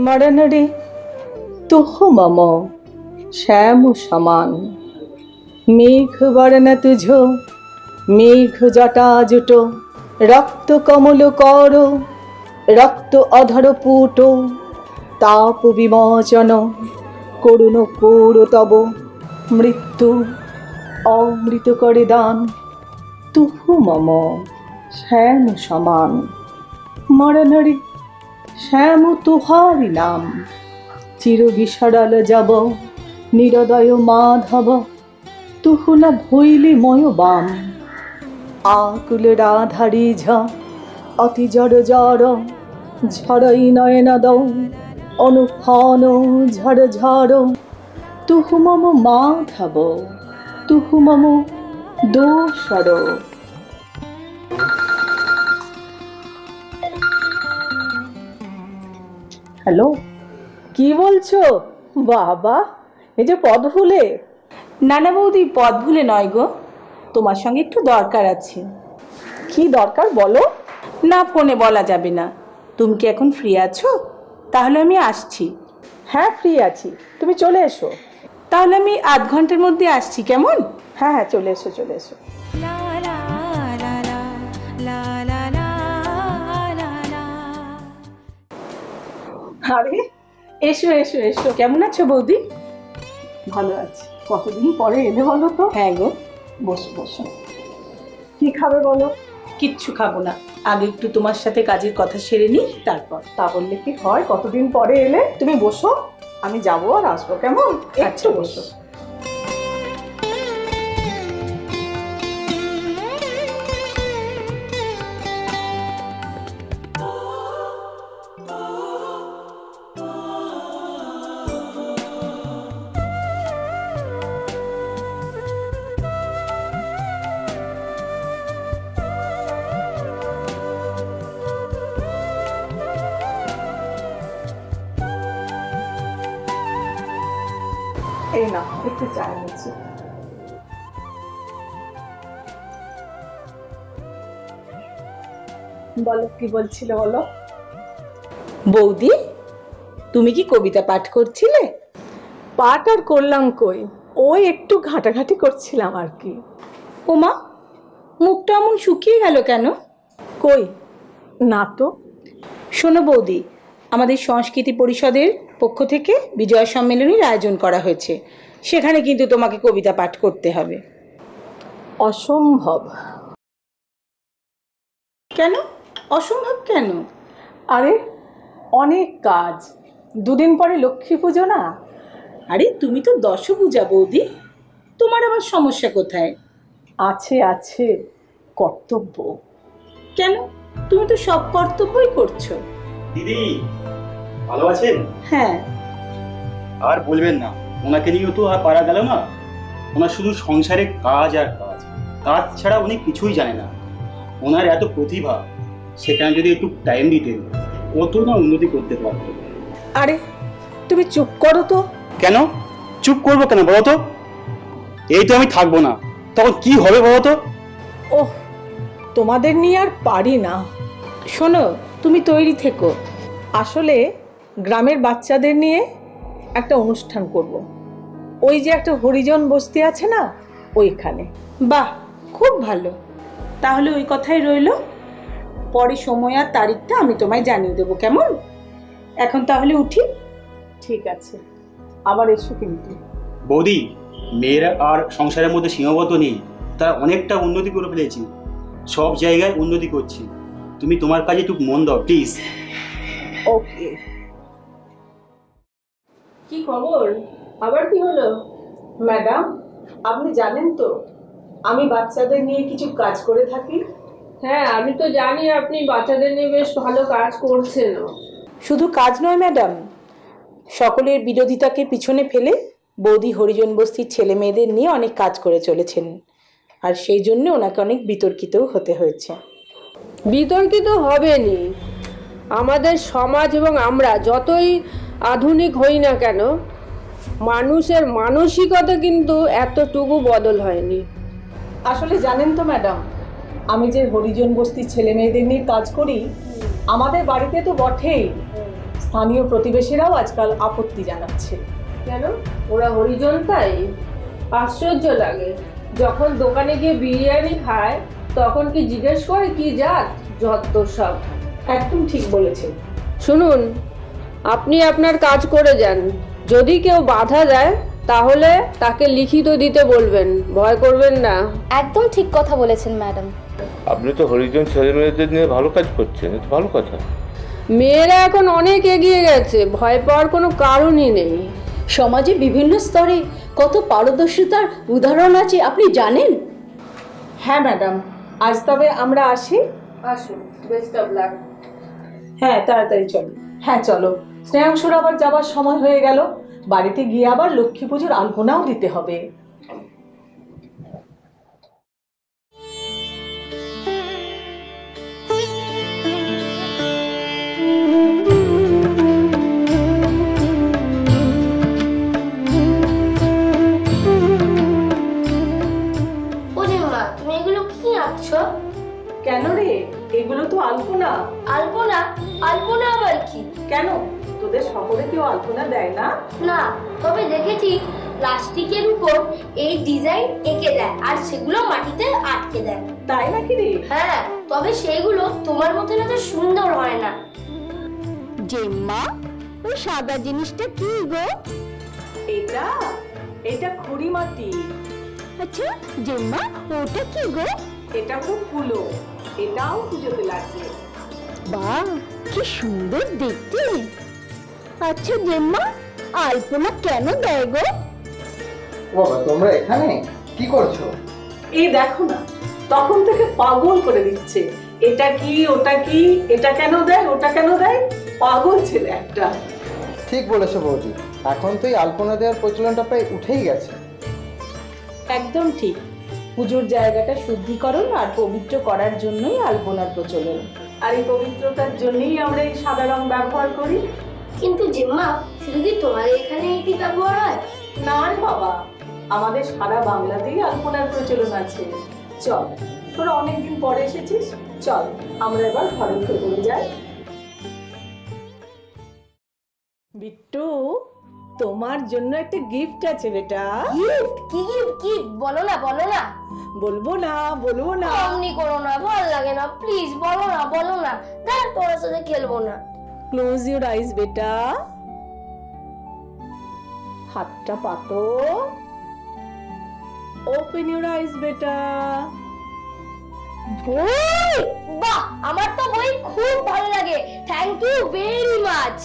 मरणरे तुह मम श्याम समान मेघ वर्ण तुझो मेघ जटा जुटो रक्त कमल कर रक्त अधर पुटो ताप विमोचन करुण कोर तब मृत्यु अमृत करे दान तुह मम श्याम समान मरणरे श्याम तुहारि नाम चिर विसरल जब निरदय माधव तुह न भइले मय बाम आकुल राधारी झ अति जड़ जड़ झड़ई नयन दौ अनुफान झड़ झड़ तुह मम माधव तुह मम दोषर। হ্যালো, কি বলছো বাবা? এই যে পদ ভুলে? না না বৌদি, পদ ভুলে নয় গো, তোমার সঙ্গে একটু দরকার আছে। কি দরকার বলো? না, ফোনে বলা যাবে না। তুমি কি এখন ফ্রি আছো? তাহলে আমি আসছি। হ্যাঁ, ফ্রি আছি, তুমি চলে এসো। তাহলে আমি আধ ঘন্টার মধ্যে আসছি, কেমন? হ্যাঁ হ্যাঁ, চলে এসো চলে এসো। আরে এসো এসো এসো। কেমন আছো বৌদি? ভালো আছি। কতদিন পরে এলে বলো তো? হ্যাঁ গো। বসো বসো। কি খাবে বলো? কিচ্ছু খাবো না, আগে একটু তোমার সাথে কাজের কথা সেরে নিই, তারপর। তা বললে কি হয়? কতদিন পরে এলে। তুমি বসো, আমি যাবো আর আসবো, কেমন? আচ্ছা, বসো। এই না, একটু চা এনেছি। বলো, কি বলছিলে বলো। বৌদি, তুমি কি কবিতা পাঠ করছিলে? পাঠ আর করলাম কই, ওই একটু ঘাটাঘাটি করছিলাম আর কি। ওমা, মুখটা এমন শুকিয়ে গেল কেন? কই না তো। শোনো বৌদি, আমাদের সংস্কৃতি পরিষদের পক্ষ থেকে বিজয় সম্মেলনীর আয়োজন করা হয়েছে, সেখানে কিন্তু তোমাকে কবিতা পাঠ করতে হবে। অসম্ভব। কেন অসম্ভব কেন? আরে অনেক কাজ, দুদিন পরে লক্ষ্মী পুজো না। আরে তুমি তো দশভূজা বৌদি, তোমার আবার সমস্যা কোথায়? আছে আছে, কর্তব্য। কেন, তুমি তো সব কর্তব্যই করছো। দিদি ভালো আছেন? হ্যাঁ। আর বলবেন না, ওনাকে নিয়েও তো আর পারা গেল না। ওনার শুধু সংসারে কাজ আর কাজ, কাজ ছাড়া উনি কিছুই জানে না। ওনার এত প্রতিভা, সেখানে যদি একটু টাইম দিতেন কত না উন্নতি করতে পারতেন। আরে তুমি চুপ করো তো। কেন চুপ করবো কেন বলো তো? এই তো আমি থাকবো না, তখন কি হবে বলো তো? ওহ, তোমাদের নিয়ে আর পারি না। শোনো, তুমি তৈরি থেকো। আসলে গ্রামের বাচ্চাদের নিয়ে একটা অনুষ্ঠান করব। ওই যে একটা হরিজন বস্তি আছে না, ওইখানে। বাহ, খুব ভালো। তাহলে ওই কথাই রইলো, পরে সময় আর তারিখটা আমি তোমায় জানিয়ে দেবো, কেমন? এখন তাহলে উঠি। ঠিক আছে, আবার এসো কিন্তু। বৌদি, মেয়েরা আর সংসারের মধ্যে সীমাবদ্ধ নেই, তারা অনেকটা উন্নতি করে ফেলেছি, সব জায়গায় উন্নতি করছি। তুমি তোমার কাজে একটু মন দাও প্লিজ। ওকে। কি খবর? আবার কি হলো? ম্যাডাম, আপনি জানেন তো আমি বাচ্চাদের নিয়ে কিছু কাজ করে থাকি। হ্যাঁ, আমি তো জানি আপনি বাচ্চাদের নিয়ে বেশ ভালো কাজ করছেন। শুধু কাজ নয় ম্যাডাম, সকলের বিরোধিতাকে পিছনে ফেলে বৌদি হরিজন বস্তির ছেলে মেয়েদের নিয়ে অনেক কাজ করে চলেছেন, আর সেই জন্য ওনাকে অনেক বিতর্কিতও হতে হয়েছে। বিতর্কিত হবেনি। আমাদের সমাজ এবং আমরা যতই আধুনিক হই না কেন, মানুষের মানসিকতা কিন্তু এতটুকু বদল হয়নি। আসলে জানেন তো ম্যাডাম, আমি যে হরিজন বস্তির ছেলে মেয়েদের নিয়ে কাজ করি, আমাদের বাড়িতে তো বটেই, স্থানীয় প্রতিবেশীরাও আজকাল আপত্তি জানাচ্ছে। কেন? ওরা হরিজন তাই? আশ্চর্য লাগে, যখন দোকানে গিয়ে বিরিয়ানি খায় তখন কি জিজ্ঞেস করে কি জাত? যত সব। একদম ঠিক বলেছেন। শুনুন, আপনি আপনার কাজ করে যান, যদি কেউ বাধা দেয় তাহলে তাকে লিখিত দিতে বলবেন, ভয় করবেন না। একদম ঠিক কথা বলেছেন ম্যাডাম। আপনি তো হরিজন ছেলেমেয়েদের নিয়ে ভালো কাজ করছেন, এটা ভালো কথা। মেয়েরা এখন অনেক এগিয়ে গেছে, ভয় পাওয়ার কোনো কারণই নেই। সমাজে বিভিন্ন স্তরে কত পারদর্শিতার উদাহরণ আছে আপনি জানেন? হ্যাঁ ম্যাডাম, আজ তবে আমরা আসি। আসুন, বেস্ট অফ লাক। হ্যাঁ, তাড়াতাড়ি চলো। হ্যাঁ চলো, স্নেহাংশুর আবার যাবার সময় হয়ে গেল। বাড়িতে গিয়ে আবার লক্ষ্মী পুজোর আলপনাও দিতে হবে। ও মা, তুমি এগুলো কি আঁকছো? কেন রে, এগুলো তো আলপনা। আলপনা? আলপনা আবার কি? কেন, তোদের শহরে কেউ আলপনা দেয় না? না, তবে দেখেছি প্লাস্টিকের উপর এই ডিজাইন এঁকে দেয় আর সেগুলো মাটিতে আটকে দেয়। তাই নাকি রে? হ্যাঁ, তবে সেগুলো তোমার মতন এত সুন্দর হয় না। জেম্মা, ওই সাদা জিনিসটা কি গো? এটা এটা খুঁড়ি মাটি। আচ্ছা জেম্মা, ওটা কি গো? এটা তো কুলো, এটাও পুজোতে লাগবে। বাহ, কি সুন্দর দেখতে। আচ্ছা জেম্মা, আলপনা কেন দেয় গো? বাবা, তোমরা এখানে কি করছো? এই দেখো না, তখন থেকে পাগল করে দিচ্ছে। এটা কি, ওটা কি, এটা কেন দেয়, ওটা কেন দেয়, পাগল ছেলে একটা। ঠিক বলেছো বৌদি, এখন তো এই আলপনা দেওয়ার প্রচলনটা প্রায় উঠেই গেছে। একদম ঠিক। পুজোর জায়গাটা শুদ্ধিকরণ আর পবিত্র করার জন্যই আলপনার প্রচলন। আর এই পবিত্রতার জন্যই আমরা এই সাদা রং ব্যবহার করি। কিন্তু জেম্মা, শুধু কি তোমাদের এখানে এটি ব্যবহার হয়? না রে বাবা, আমাদের সারা বাংলাতেই আলপনার প্রচলন আছে। চল, তোরা অনেকদিন পরে এসেছিস, চল আমরা এবার ঘরে ফিরে যাই। বিট্টু, তোমার জন্য একটা গিফট আছে বেটা। গিফট? কি গিফট? কি বলো না, বলো না। বলবো না, বলবো না। অমনি করো না, ভালো লাগে না, প্লিজ বলো না, বলো না। দেখ, তোমার সাথে খেলবো না। ক্লোজ ইউর আইজ বেটা। হাতটা পাতো। ওপেন ইউর আইজ বেটা। বই? বাহ, আমার তো বই খুব ভালো লাগে, থ্যাংক ইউ ভেরি মাচ।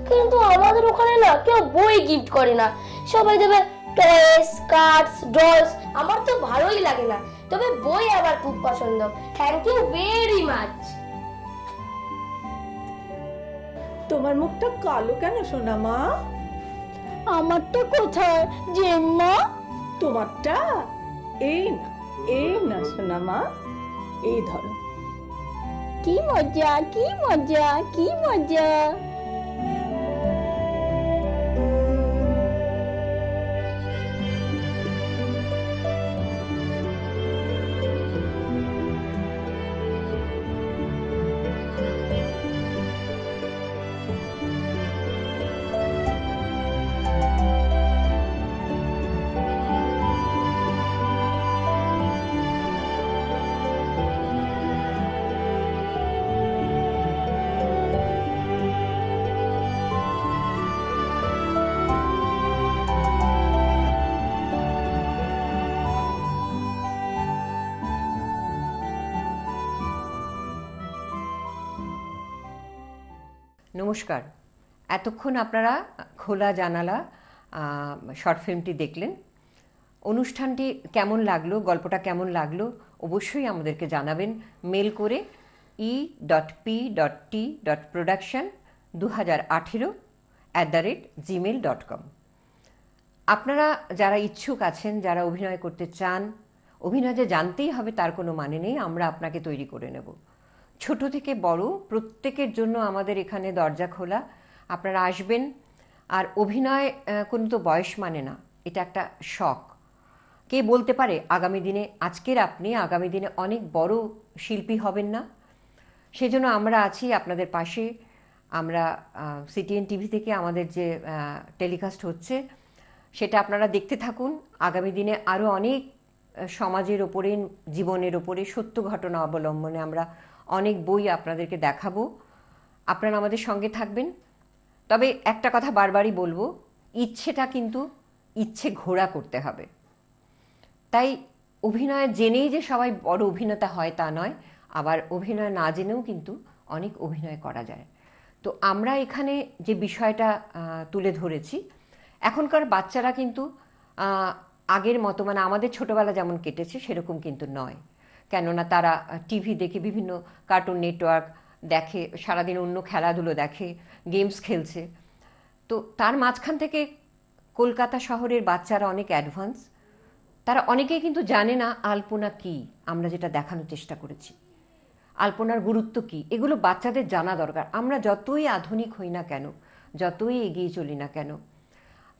কিন্তু আমাদের ওখানে না কেউ বই গিফট করে না, সবাই দেবে টয়েস, কার্ডস, ডলস। আমার তো ভালোই লাগে না, তবে বই আবার খুব পছন্দ। Thank you very much. তোমার মুখটা কালো কেন সোনা মা? আমারটা কোথায় জেম্মা? তোমারটা এই না, এই না সোনা মা, এই ধরো। কি মজা, কি মজা, কি মজা। নমস্কার। এতক্ষণ আপনারা খোলা জানালা শর্ট ফিল্মটি দেখলেন। অনুষ্ঠানটি কেমন লাগলো, গল্পটা কেমন লাগলো অবশ্যই আমাদেরকে জানাবেন মেল করে e.p.t.production2018@gmail.com। আপনারা যারা ইচ্ছুক আছেন, যারা অভিনয় করতে চান, অভিনয় যে জানতেই হবে তার কোনো মানে নেই, আমরা আপনাকে তৈরি করে নেব। ছোট থেকে বড় প্রত্যেকের জন্য আমাদের এখানে দরজা খোলা। আপনারা আসবেন। আর অভিনয় কোনো তো বয়স মানে না, এটা একটা শখ। কে বলতে পারে আগামী দিনে, আজকের আপনি আগামী দিনে অনেক বড় শিল্পী হবেন না? সেজন্য আমরা আছি আপনাদের পাশে। আমরা সিটিএন টিভি থেকে আমাদের যে টেলিকাস্ট হচ্ছে সেটা আপনারা দেখতে থাকুন। আগামী দিনে আরও অনেক সমাজের ওপরে, জীবনের ওপরে সত্য ঘটনা অবলম্বনে আমরা অনেক বই আপনাদেরকে দেখাবো। আপনারা আমাদের সঙ্গে থাকবেন। তবে একটা কথা বারবারই বলবো, ইচ্ছেটা কিন্তু ইচ্ছে ঘোড়া করতে হবে। তাই অভিনয় জেনেই যে সবাই বড় অভিনেতা হয় তা নয়, আবার অভিনয় না জেনেও কিন্তু অনেক অভিনয় করা যায়। তো আমরা এখানে যে বিষয়টা তুলে ধরেছি, এখনকার বাচ্চারা কিন্তু আগের মতো, মানে আমাদের ছোটোবেলা যেমন কেটেছে সেরকম কিন্তু নয়। কেননা তারা টিভি দেখে, বিভিন্ন কার্টুন নেটওয়ার্ক দেখে, সারাদিন অন্য খেলাধুলো দেখে, গেমস খেলছে। তো তার মাঝখান থেকে কলকাতা শহরের বাচ্চারা অনেক অ্যাডভান্স। তারা অনেকেই কিন্তু জানে না আলপনা কী, আমরা যেটা দেখানোর চেষ্টা করেছি, আলপনার গুরুত্ব কী, এগুলো বাচ্চাদের জানা দরকার। আমরা যতই আধুনিক হই না কেন, যতই এগিয়ে চলি না কেন,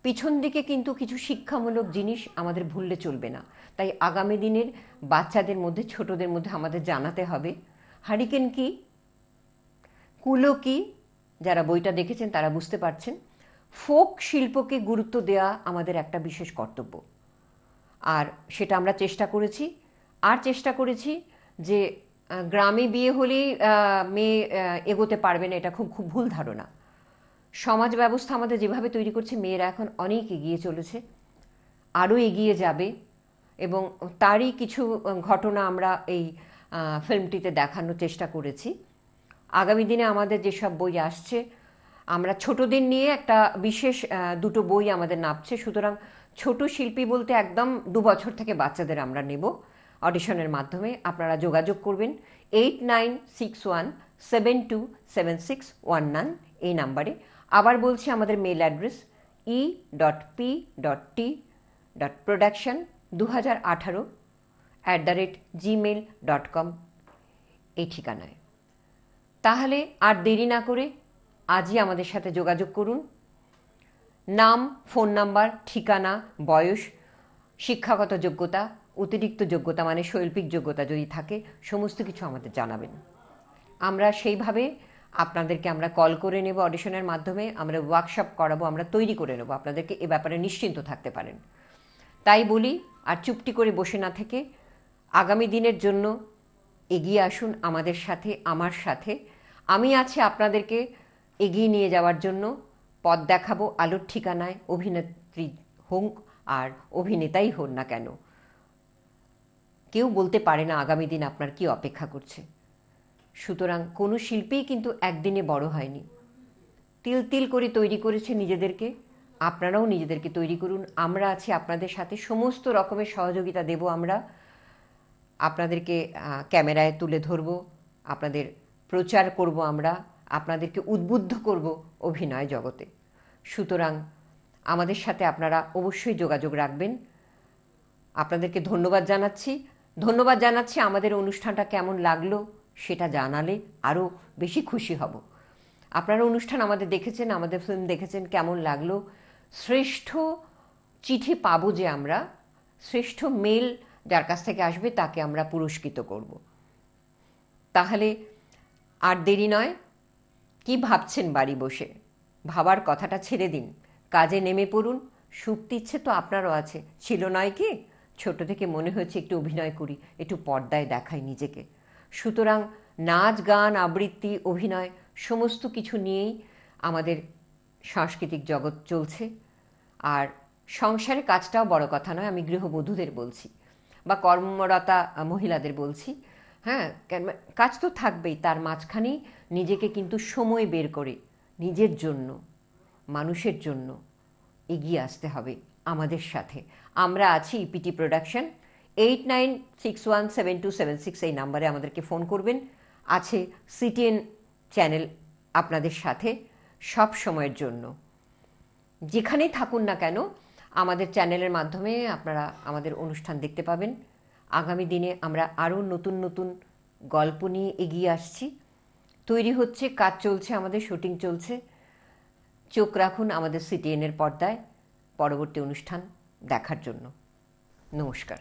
পিছন দিকে কিন্তু কিছু শিক্ষামূলক জিনিস আমাদের ভুললে চলবে না। তাই আগামী দিনের বাচ্চাদের মধ্যে, ছোটদের মধ্যে আমাদের জানাতে হবে হারিকেন কী, কুলো কী। যারা বইটা দেখেছেন তারা বুঝতে পারছেন। ফোক শিল্পকে গুরুত্ব দেওয়া আমাদের একটা বিশেষ কর্তব্য, আর সেটা আমরা চেষ্টা করেছি। আর চেষ্টা করেছি যে গ্রামে বিয়ে হলেই মেয়ে এগোতে পারবে না, এটা খুব ভুল ধারণা। সমাজ ব্যবস্থা আমাদের যেভাবে তৈরি করছে, মেয়েরা এখন অনেক এগিয়ে চলেছে, আরও এগিয়ে যাবে, এবং তারই কিছু ঘটনা আমরা এই ফিল্মটিতে দেখানোর চেষ্টা করেছি। আগামী দিনে আমাদের যেসব বই আসছে, আমরা ছোটদের নিয়ে একটা বিশেষ দুটো বই আমাদের নামছে। সুতরাং ছোট শিল্পী বলতে একদম 2 বছর থেকে বাচ্চাদের আমরা নেব অডিশনের মাধ্যমে। আপনারা যোগাযোগ করবেন 8961727619 এই নাম্বারে। আবার বলছি, আমাদের মেল অ্যাড্রেস e.p.t.production2018@gmail.com এই ঠিকানায়। তাহলে আর দেরি না করে আজই আমাদের সাথে যোগাযোগ করুন। নাম, ফোন নাম্বার, ঠিকানা, বয়স, শিক্ষাগত যোগ্যতা, অতিরিক্ত যোগ্যতা মানে শৈল্পিক যোগ্যতা যদি থাকে, সমস্ত কিছু আমাদের জানাবেন। আমরা সেইভাবে আপনাদেরকে আমরা কল করে নেব অডিশনের মাধ্যমে, আমরা ওয়ার্কশপ করাবো, আমরা তৈরি করে নেব। আপনাদেরকে এ ব্যাপারে নিশ্চিন্ত থাকতে পারেন। তাই বলি, আর চুপটি করে বসে না থেকে আগামী দিনের জন্য এগিয়ে আসুন আমাদের সাথে, আমার সাথে। আমি আছি আপনাদেরকে এগিয়ে নিয়ে যাওয়ার জন্য, পথ দেখাবো আলোর ঠিকানায়। অভিনেত্রী হোক আর অভিনেতাই হন না কেন, কেউ বলতে পারে না আগামী দিন আপনার কি অপেক্ষা করছে। সুতরাং কোনো শিল্পীই কিন্তু একদিনে বড় হয়নি, তিল তিল করে তৈরি করেছে নিজেদেরকে। আপনারাও নিজেদেরকে তৈরি করুন। আমরা আছি আপনাদের সাথে, সমস্ত রকমের সহযোগিতা দেব আমরা। আপনাদেরকে ক্যামেরায় তুলে ধরব, আপনাদের প্রচার করব আমরা, আপনাদেরকে উদ্বুদ্ধ করব অভিনয় জগতে। সুতরাং আমাদের সাথে আপনারা অবশ্যই যোগাযোগ রাখবেন। আপনাদেরকে ধন্যবাদ জানাচ্ছি। আমাদের অনুষ্ঠানটা কেমন লাগলো সেটা জানালে আরও বেশি খুশি হব। আপনারা অনুষ্ঠান আমাদের দেখেছেন, আমাদের ফিল্ম দেখেছেন, কেমন লাগলো? শ্রেষ্ঠ চিঠি পাবো যে আমরা, শ্রেষ্ঠ মেল যার কাছ থেকে আসবে তাকে আমরা পুরস্কৃত করব। তাহলে আর দেরি নয়, কি ভাবছেন বাড়ি বসে? ভাবার কথাটা ছেড়ে দিন, কাজে নেমে পড়ুন। সুপ্তি ইচ্ছে তো আপনারও আছে, ছিল নয় কি? ছোট থেকে মনে হয়েছে একটু অভিনয় করি, একটু পর্দায় দেখাই নিজেকে। সুতরাং নাচ, গান, আবৃত্তি, অভিনয় সমস্ত কিছু নিয়েই আমাদের সাংস্কৃতিক জগৎ চলছে। আর সংসারের কাজটাও বড় কথা নয়, আমি গৃহবধূদের বলছি বা কর্মরতা মহিলাদের বলছি। হ্যাঁ, কাজ তো থাকবেই, তার মাঝখানেই নিজেকে কিন্তু সময় বের করে নিজের জন্য, মানুষের জন্য এগিয়ে আসতে হবে আমাদের সাথে। আমরা আছি ইপিটি প্রোডাকশন। 89617276 এই নাম্বারে আমাদেরকে ফোন করবেন। আছে সিটিএন চ্যানেল আপনাদের সাথে সব সময়ের জন্য। যেখানেই থাকুন না কেন, আমাদের চ্যানেলের মাধ্যমে আপনারা আমাদের অনুষ্ঠান দেখতে পাবেন। আগামী দিনে আমরা আরও নতুন নতুন গল্প নিয়ে এগিয়ে আসছি। তৈরি হচ্ছে, কাজ চলছে, আমাদের শুটিং চলছে। চোখ রাখুন আমাদের সিটিএনের পর্দায় পরবর্তী অনুষ্ঠান দেখার জন্য। নমস্কার।